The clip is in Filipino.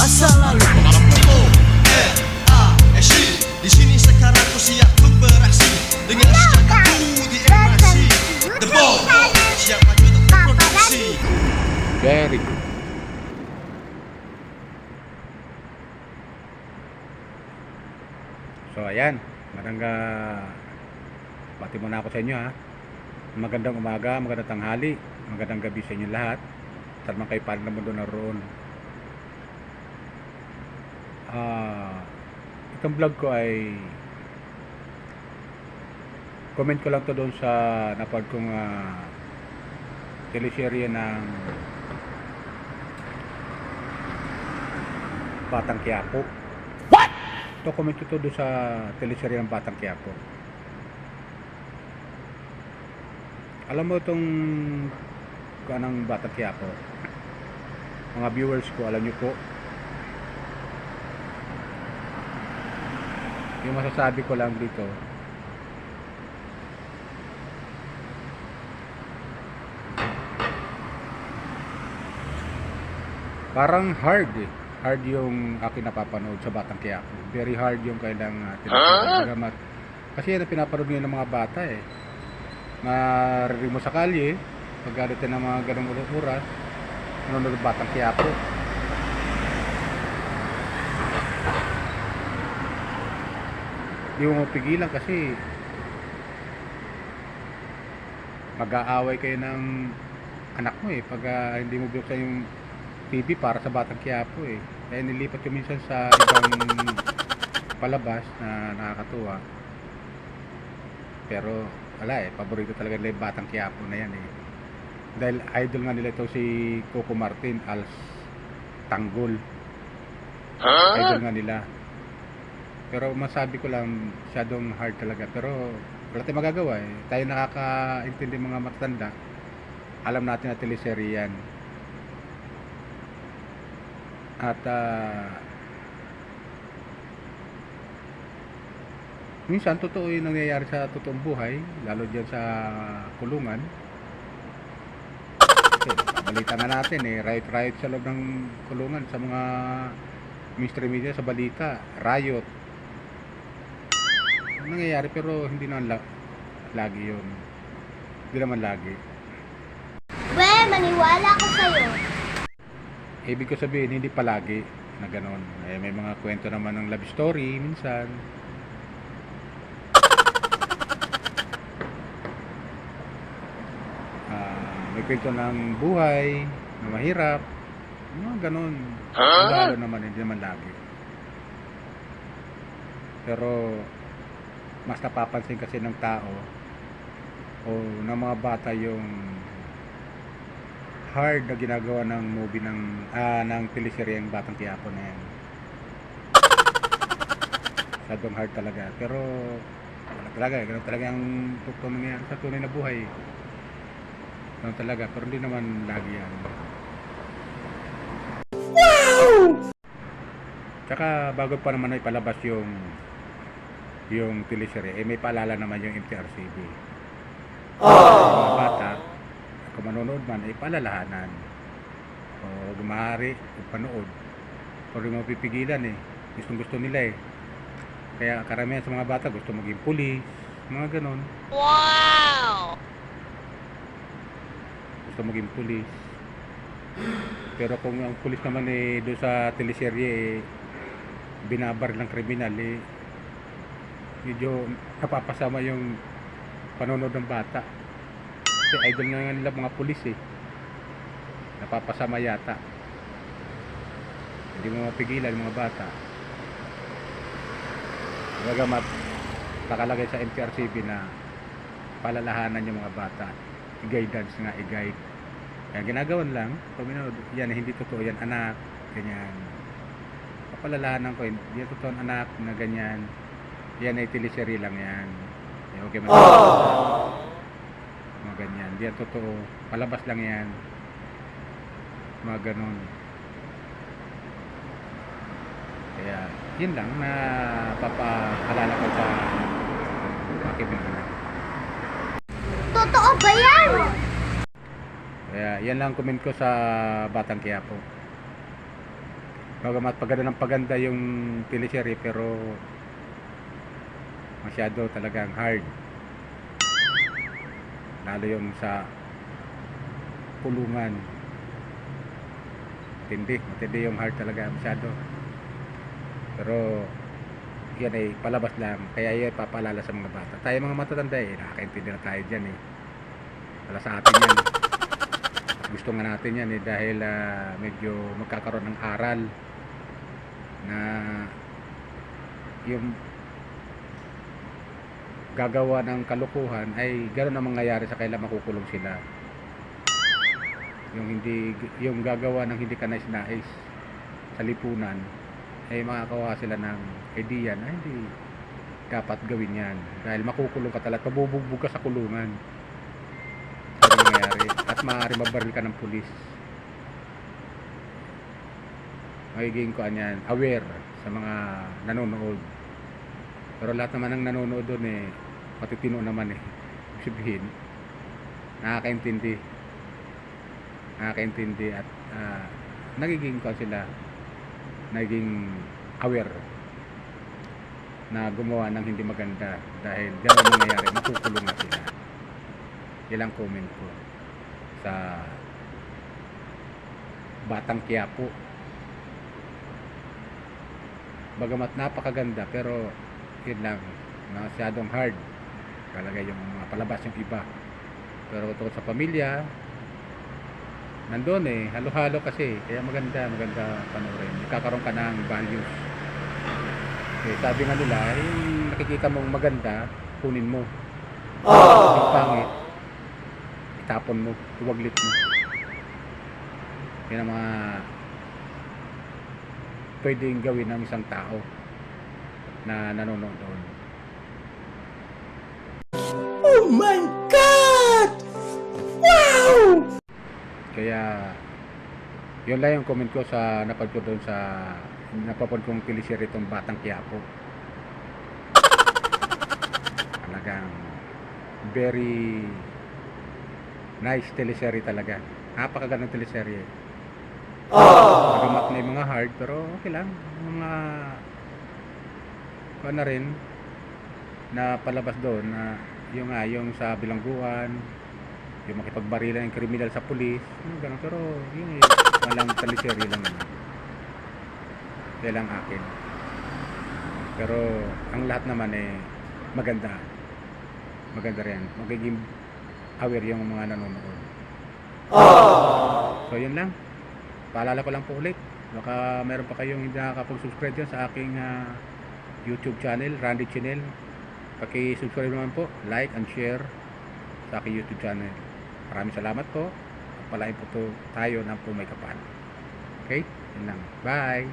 masa lalu. Mengarap R.A.S.I. Di sini sekarang ku siap untuk beraksi dengan senjataku di MIC. The Ball siap maju untuk berproduksi. Very good. So ayan, bati muna ako sa inyo ha. Magandang umaga, magandang tanghali, magandang gabi sa inyo lahat. Saan man kayo paano naman doon naroon. Itong vlog ko ay comment ko lang to doon sa napad kong teleserye ng Batang Quiapo. What? Ito comment ko to doon sa teleserye ng Batang Quiapo. Alam mo itong kanang Batang Quiapo, mga viewers ko, alam nyo po, yung masasabi ko lang dito, parang hard yung akin napapanood sa Batang Quiapo. Very hard yung kailang tinatawag. Kasi yan ang pinapanood ngayon ng mga bata eh. Maririnig mo sa kalye, pagkalitin ng mga ganong oras, nanonood ng Batang Quiapo. Hindi mo mapigilan kasi mag-aaway kayo ng anak mo eh pag hindi mo buksan yung TV para sa Batang Quiapo eh. Kaya nilipat ko minsan sa ibang palabas na nakakatuwa. Pero wala eh, paborito talaga nila yung Batang Quiapo na yan eh. Dahil idol nga nila ito si Coco Martin als Tanggol. Idol nga nila. Pero masabi ko lang, masyadong hard talaga. Pero wala tayong magagawa eh. Tayo nakakaintindi mga matanda. Alam natin na teleserye yan. At minsan totoo yung nangyayari sa totoong buhay, lalo dyan sa kulungan. Balita nga natin eh, riot sa loob ng kulungan, sa mga mainstream media, sa balita, riot nangyayari, pero hindi naman lagi yun. Hindi naman lagi. Maniwala ako sa'yo. Ibig ko sabihin, hindi palagi na ganon. Eh, may mga kwento naman ng love story minsan. May kwento ng buhay na mahirap, mga ganon. Lalo naman, hindi naman lagi. Pero mas napapansin kasi ng tao o ng mga bata yung hard na ginagawa ng movie ng teleserye ng Batang Quiapo na yan. Masyadong hard talaga, pero wala talaga, ganun talaga ang totoo nangyayari sa tunay na buhay. Ganun talaga, pero hindi naman lagi yan. Wow! Tsaka bago pa naman ay palabas yung teleserye, may paalala naman yung MTRCB. Mga bata, kung manonood man, ay palalahanan. O maaari, panood. Pero hindi mo pipigilan eh. Gusto nila eh. Kaya karamihan sa mga bata gusto maging pulis, mga ganon. Wow! Gusto maging pulis. Pero kung ang pulis naman eh doon sa teleserye eh, binabar ng kriminal eh, medyo napapasama yung panonood ng bata. Kasi idol na nila mga pulis eh. Napapasama yata. Hindi mo mapigilan yung mga bata. Bagamat nakalagay sa MTRCB na palalahanan yung mga bata. I-guidance nga, i-guide. Kaya ginagawan lang, paminood, yan hindi totoo yan, anak, ganyan. Papalalahanan ko, hindi yan totoo anak na ganyan. Yan ay teleserye lang yan. Okay man. Mga ganyan, di yan totoo, palabas lang yan, mga ganon. Kaya yun lang na papaalala ko sa aking mga anak. Totoo ba yan? Kaya yan lang comment ko sa Batang Quiapo. Bagamat paganda ng paganda yung teleserye, pero masyado talagang hard. Lalo yung sa kulungan. Matindi yung hard talaga, masyado. Pero yan ay palabas lang, kaya yan papaalala sa mga bata. Tayo mga matatanda nakakaintindi na tayo dyan wala sa atin yan. Gusto nga natin yan dahil medyo magkakaroon ng aral na yung gagawa ng kalukuhan ay gano'n ang mangyayari sa kailan makukulong sila. Yung gagawa ng hindi kanais-nais sa lipunan ay makakawa sila ng idea na hindi dapat gawin yan dahil makukulong ka talaga, mabubugbog ka sa kulungan. Ano mangyayari at maaari mabaril ka ng pulis. Magiging yan, aware sa mga nanonood. Pero lahat naman ng nanonood doon matitino naman Ibig sabihin, nakakaintindi at nagiging nagiging aware na gumawa ng hindi maganda dahil gano'n nangyayari, makukulong na sila. Ilang comment ko sa Batang Quiapo. Bagamat napakaganda, pero yun lang, masyadong hard talaga yung mga palabas yung iba. Pero tungkol sa pamilya, nandun halo-halo kasi, kaya maganda panoorin. Ikakaroon ka ng values. Sabi nga nila, yung nakikita mong maganda, kunin mo. Yung pangit, itapon mo, iwaglit mo. Yan ang mga pwedeng gawin ng isang tao na nanonood doon. Oh my God! Wow! Kaya yun lang yung comment ko sa napanood ko doon sa napapanood kong teleserye itong Batang Quiapo. Talagang very nice teleserye talaga. Napakagandang teleserye. Magamat na yung mga hard, pero okay lang. Mga na rin na palabas doon na yung sa bilangguan, yung makipagbarilan ng kriminal sa pulis, ganun. Pero yung walang teleserye lang naman. Kaya lang akin. Pero ang lahat naman maganda rin. Magiging aware yung mga nanonood. So yun lang. Paalala ko lang po ulit, baka meron pa kayong hindi nakakapag-subscribe dyan sa aking YouTube channel, Randy Channel. Paki-subscribe naman po, like and share sa aking YouTube channel. Maraming salamat po. Palain po tayo ng may kapal. Okay? Yun lang. Bye!